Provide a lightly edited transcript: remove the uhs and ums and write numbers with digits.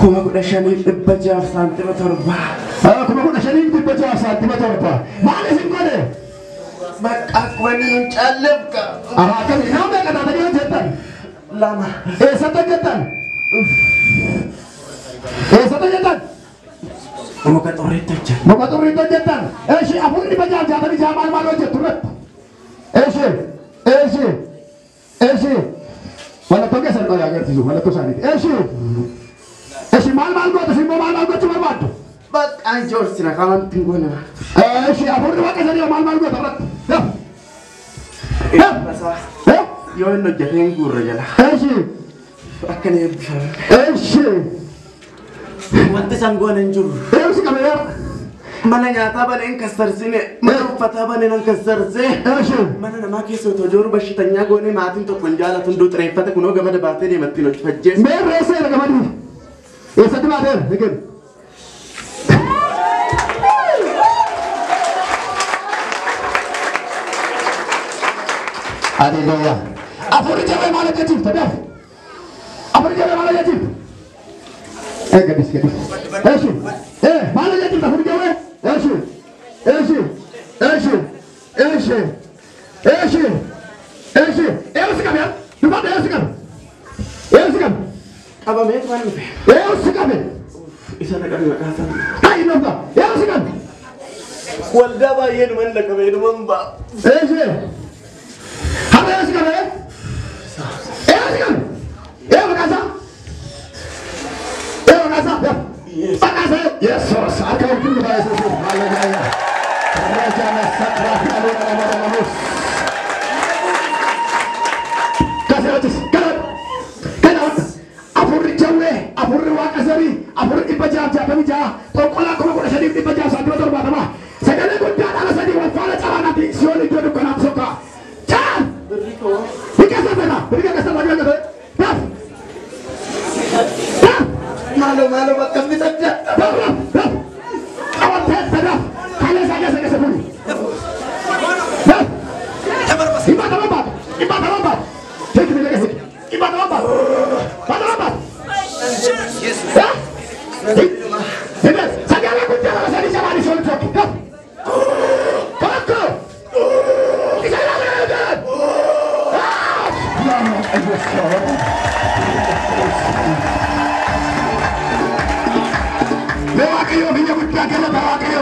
Kuma kuda shani dibaja santimeter ba. Kuma kuda shani dibaja santimeter ba. Maal isin godhe? Bakka wani nun callabka. Kan ina me kana tadi jettan? Lama. Satu jettan. Satu jettan. Muka torito jet. Muka torito jettan. Si apun dibaja tadi jamal malo jetturat. Si. Wala to geser ko yagar tisu, wala to sanit. Si mal go to simbo mal go cuma batu. Bak anjor sina kawan tingguna. Si apun dibaja tadi mal go torat. Masa. Yo no jateng gurra jala. Si. Akan ya bisa. Si. Wanti sangguan anjur. Si kamera. Mana nyata bane kasar sini, mana fata bane nang kasar se. Mana nama kisu to joru bashitanya gone matin to kunjala tundu trefata kuno gama da bate de matino fajjes. Mer rese la gama di. Satu bater, bikin. Haleluya. Apuri jawe malah jatuh, tadaf. Apuri jawe malah jatuh. Gadis. Malah jatuh, apuri jawe. Apa met mana me? Isa na kami makasam. Ay nanda, sikan. Walda ba yen man la kami man ba. Haba sikan sikan. Makasam. Yes. Yes, akan pun kita Yesus. Haleluya. Raja Nasrah Haleluya. Kasih atas. Kanan. Apur wakasari. Apur ibadah jaga bija. Tokola kuma shadi ibadah satu motor batama. Segala gunda ala sadi wafala cara nanti sioni jodoh kana soka. Chan. Berikan kasar lagi gitu. Malu bakal bisa jat. Awak tidak. Kalian saja sebut. Ibadah lompat. Ibadah lompat. Yes. Saja aku jalan saya di sana di Solo. Kau. Di sana kan. Bawa kayo, minyak putih, bawa kayo,